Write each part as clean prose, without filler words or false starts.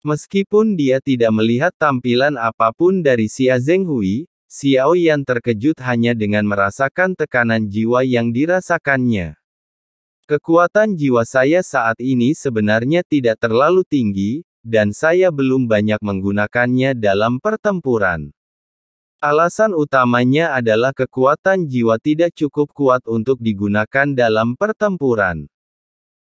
Meskipun dia tidak melihat tampilan apapun dari Xia Zhenghui, Xiao Yan terkejut hanya dengan merasakan tekanan jiwa yang dirasakannya. Kekuatan jiwa saya saat ini sebenarnya tidak terlalu tinggi, dan saya belum banyak menggunakannya dalam pertempuran. Alasan utamanya adalah kekuatan jiwa tidak cukup kuat untuk digunakan dalam pertempuran.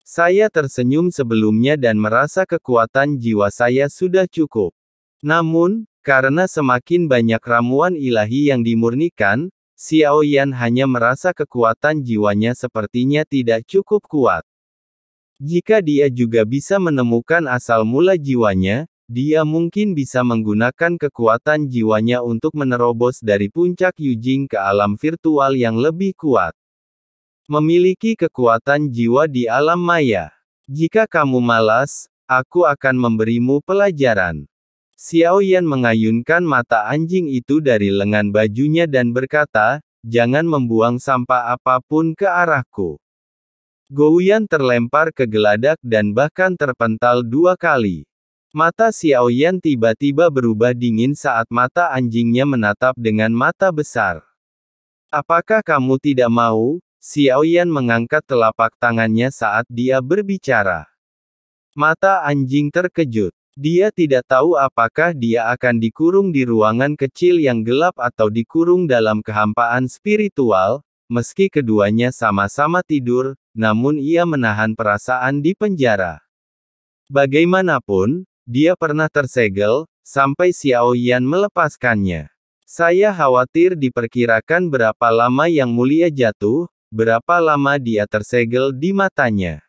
Saya tersenyum sebelumnya dan merasa kekuatan jiwa saya sudah cukup. Namun, karena semakin banyak ramuan ilahi yang dimurnikan, Xiao Yan hanya merasa kekuatan jiwanya sepertinya tidak cukup kuat. Jika dia juga bisa menemukan asal mula jiwanya, dia mungkin bisa menggunakan kekuatan jiwanya untuk menerobos dari puncak Yujing ke alam virtual yang lebih kuat. Memiliki kekuatan jiwa di alam maya. Jika kamu malas, aku akan memberimu pelajaran. Xiao Yan mengayunkan mata anjing itu dari lengan bajunya dan berkata, jangan membuang sampah apapun ke arahku. Gouyan terlempar ke geladak dan bahkan terpental 2 kali. Mata Xiao Yan tiba-tiba berubah dingin saat mata anjingnya menatap dengan mata besar. Apakah kamu tidak mau? Xiao Yan mengangkat telapak tangannya saat dia berbicara. Mata anjing terkejut. Dia tidak tahu apakah dia akan dikurung di ruangan kecil yang gelap atau dikurung dalam kehampaan spiritual, meski keduanya sama-sama tidur, namun ia menahan perasaan di penjara. Bagaimanapun, dia pernah tersegel, sampai Xiao Yan melepaskannya. Saya khawatir diperkirakan berapa lama Yang Mulia jatuh, berapa lama dia tersegel di matanya.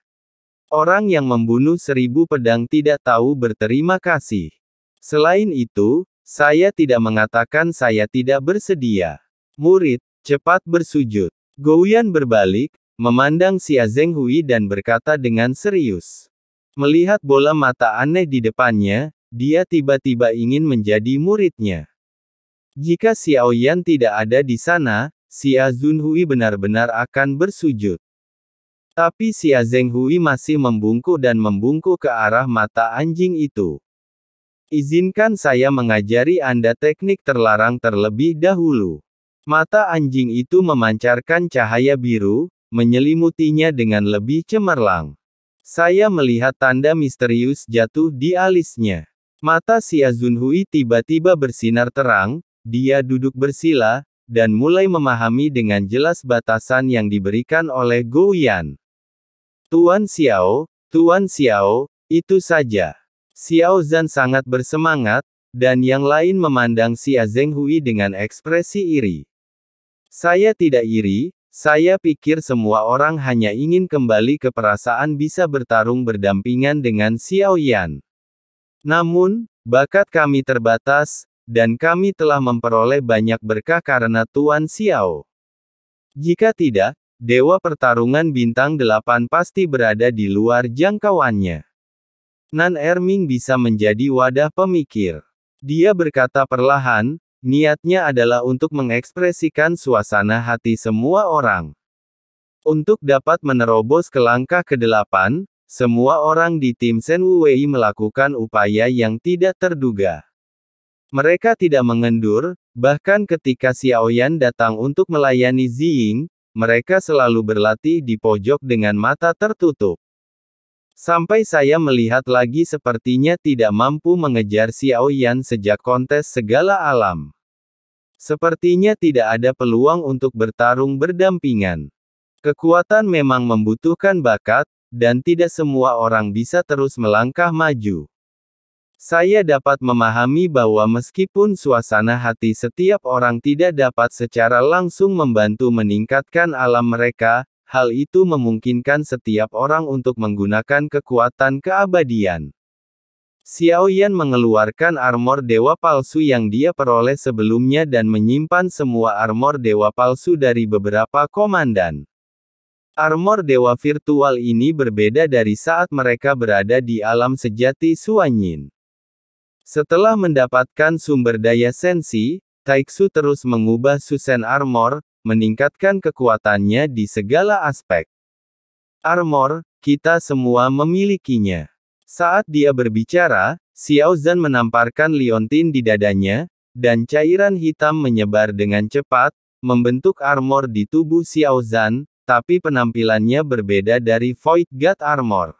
Orang yang membunuh 1000 pedang tidak tahu berterima kasih. Selain itu, saya tidak mengatakan saya tidak bersedia. Murid, cepat bersujud. Gouyan berbalik, memandang Xia Zhenghui dan berkata dengan serius. Melihat bola mata aneh di depannya, dia tiba-tiba ingin menjadi muridnya. Jika Xiao Yan tidak ada di sana, Xia Zhenghui benar-benar akan bersujud. Tapi Xia Zhenghui masih membungkuk dan membungkuk ke arah mata anjing itu. Izinkan saya mengajari Anda teknik terlarang terlebih dahulu. Mata anjing itu memancarkan cahaya biru, menyelimutinya dengan lebih cemerlang. Saya melihat tanda misterius jatuh di alisnya. Mata Xia Zhenghui tiba-tiba bersinar terang, dia duduk bersila, dan mulai memahami dengan jelas batasan yang diberikan oleh Gouyan. Tuan Xiao, itu saja. Xiao Zhan sangat bersemangat, dan yang lain memandang Xia Zhenghui dengan ekspresi iri. Saya tidak iri, saya pikir semua orang hanya ingin kembali ke perasaan bisa bertarung berdampingan dengan Xiao Yan. Namun, bakat kami terbatas, dan kami telah memperoleh banyak berkah karena Tuan Xiao. Jika tidak, Dewa Pertarungan Bintang 8 pasti berada di luar jangkauannya. Nan Erming bisa menjadi wadah pemikir. Dia berkata perlahan, niatnya adalah untuk mengekspresikan suasana hati semua orang. Untuk dapat menerobos ke langkah ke-8, semua orang di tim Shen Wuwei melakukan upaya yang tidak terduga. Mereka tidak mengendur, bahkan ketika Xiao Yan datang untuk melayani Ziying, mereka selalu berlatih di pojok dengan mata tertutup. Sampai saya melihat lagi sepertinya tidak mampu mengejar Xiao Yan sejak kontes segala alam. Sepertinya tidak ada peluang untuk bertarung berdampingan. Kekuatan memang membutuhkan bakat, dan tidak semua orang bisa terus melangkah maju. Saya dapat memahami bahwa meskipun suasana hati setiap orang tidak dapat secara langsung membantu meningkatkan alam mereka, hal itu memungkinkan setiap orang untuk menggunakan kekuatan keabadian. Xiao Yan mengeluarkan armor dewa palsu yang dia peroleh sebelumnya dan menyimpan semua armor dewa palsu dari beberapa komandan. Armor dewa virtual ini berbeda dari saat mereka berada di alam sejati Suanyin. Setelah mendapatkan sumber daya sensi, Taixu terus mengubah Susen Armor, meningkatkan kekuatannya di segala aspek. Armor, kita semua memilikinya. Saat dia berbicara, Xiao Zhan menamparkan liontin di dadanya, dan cairan hitam menyebar dengan cepat, membentuk armor di tubuh Xiao Zhan, tapi penampilannya berbeda dari Void God Armor.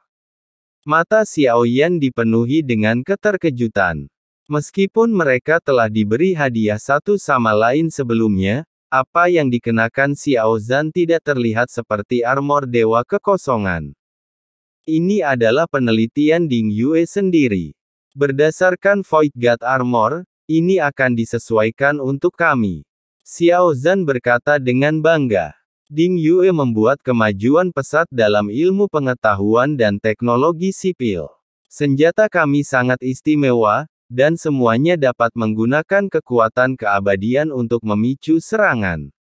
Mata Xiao Yan dipenuhi dengan keterkejutan. Meskipun mereka telah diberi hadiah satu sama lain sebelumnya, apa yang dikenakan Xiao Zhan tidak terlihat seperti armor Dewa Kekosongan. Ini adalah penelitian Ding Yue sendiri. Berdasarkan Void God Armor, ini akan disesuaikan untuk kami. Xiao Zhan berkata dengan bangga. Ding Yue membuat kemajuan pesat dalam ilmu pengetahuan dan teknologi sipil. Senjata kami sangat istimewa, dan semuanya dapat menggunakan kekuatan keabadian untuk memicu serangan.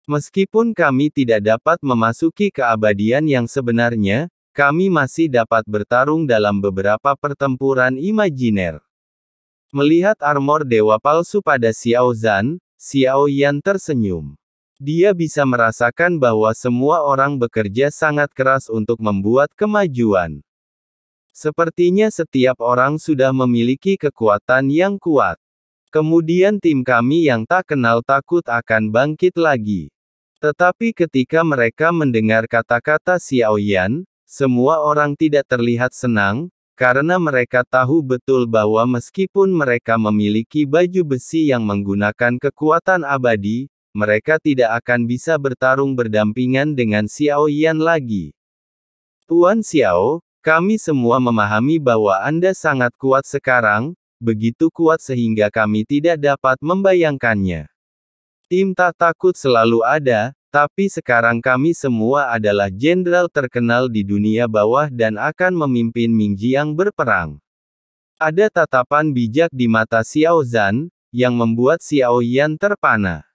Meskipun kami tidak dapat memasuki keabadian yang sebenarnya, kami masih dapat bertarung dalam beberapa pertempuran imajiner. Melihat armor dewa palsu pada Xiao Zhan, Xiao Yan tersenyum. Dia bisa merasakan bahwa semua orang bekerja sangat keras untuk membuat kemajuan. Sepertinya setiap orang sudah memiliki kekuatan yang kuat. Kemudian tim kami yang tak kenal takut akan bangkit lagi. Tetapi ketika mereka mendengar kata-kata Xiao Yan, semua orang tidak terlihat senang, karena mereka tahu betul bahwa meskipun mereka memiliki baju besi yang menggunakan kekuatan abadi, mereka tidak akan bisa bertarung berdampingan dengan Xiao Yan lagi. Tuan Xiao, kami semua memahami bahwa Anda sangat kuat sekarang, begitu kuat sehingga kami tidak dapat membayangkannya. Tim tak takut selalu ada, tapi sekarang kami semua adalah jenderal terkenal di dunia bawah dan akan memimpin Mingjiang berperang. Ada tatapan bijak di mata Xiao Zhan, yang membuat Xiao Yan terpana.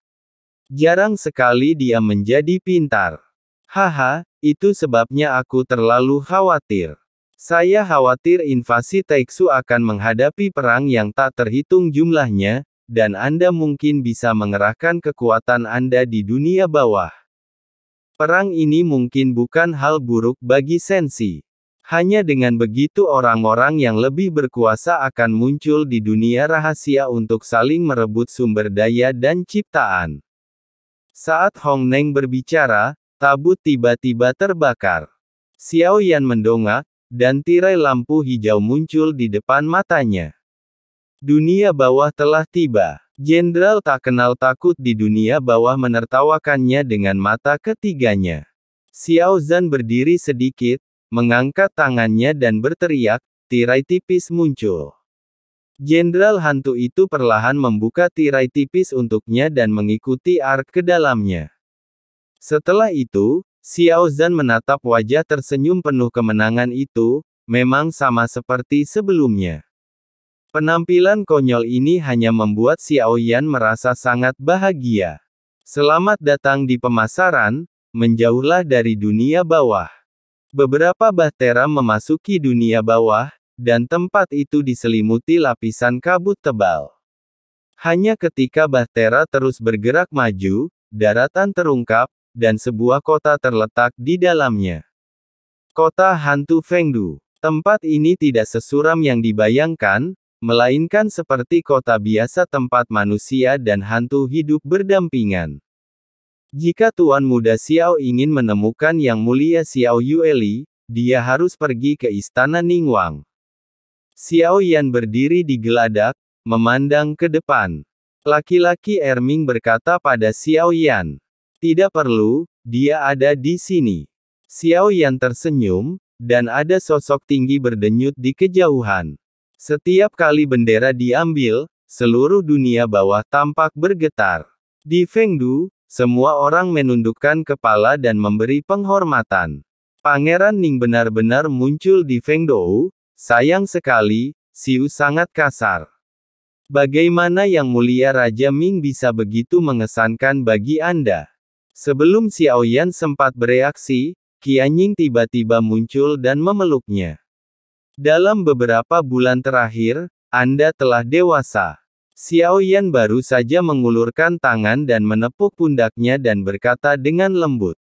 Jarang sekali dia menjadi pintar. Haha, itu sebabnya aku terlalu khawatir. Saya khawatir invasi Taixu akan menghadapi perang yang tak terhitung jumlahnya, dan Anda mungkin bisa mengerahkan kekuatan Anda di dunia bawah. Perang ini mungkin bukan hal buruk bagi Sensi. Hanya dengan begitu orang-orang yang lebih berkuasa akan muncul di dunia rahasia untuk saling merebut sumber daya dan ciptaan. Saat Hong Neng berbicara, tabut tiba-tiba terbakar. Xiao Yan mendongak, dan tirai lampu hijau muncul di depan matanya. Dunia bawah telah tiba. Jenderal tak kenal takut di dunia bawah menertawakannya dengan mata ketiganya. Xiao Zhan berdiri sedikit, mengangkat tangannya dan berteriak, tirai tipis muncul. Jenderal hantu itu perlahan membuka tirai tipis untuknya dan mengikuti ark ke dalamnya. Setelah itu, Xiao Zhan menatap wajah tersenyum penuh kemenangan itu, memang sama seperti sebelumnya. Penampilan konyol ini hanya membuat Xiao Yan merasa sangat bahagia. Selamat datang di pemasaran, menjauhlah dari dunia bawah. Beberapa bahtera memasuki dunia bawah, dan tempat itu diselimuti lapisan kabut tebal. Hanya ketika bahtera terus bergerak maju, daratan terungkap, dan sebuah kota terletak di dalamnya. Kota hantu Fengdu. Tempat ini tidak sesuram yang dibayangkan, melainkan seperti kota biasa tempat manusia dan hantu hidup berdampingan. Jika Tuan Muda Xiao ingin menemukan Yang Mulia Xiao Yueli, dia harus pergi ke Istana Ningwang. Xiao Yan berdiri di geladak, memandang ke depan. Laki-laki Erming berkata pada Xiao Yan. Tidak perlu, dia ada di sini. Xiao Yan tersenyum, dan ada sosok tinggi berdenyut di kejauhan. Setiap kali bendera diambil, seluruh dunia bawah tampak bergetar. Di Fengdu, semua orang menundukkan kepala dan memberi penghormatan. Pangeran Ning benar-benar muncul di Fengdou, sayang sekali, Xiu sangat kasar. Bagaimana Yang Mulia Raja Ming bisa begitu mengesankan bagi Anda? Sebelum Xiao Yan sempat bereaksi, Qianying tiba-tiba muncul dan memeluknya. Dalam beberapa bulan terakhir, Anda telah dewasa. Xiao Yan baru saja mengulurkan tangan dan menepuk pundaknya dan berkata dengan lembut.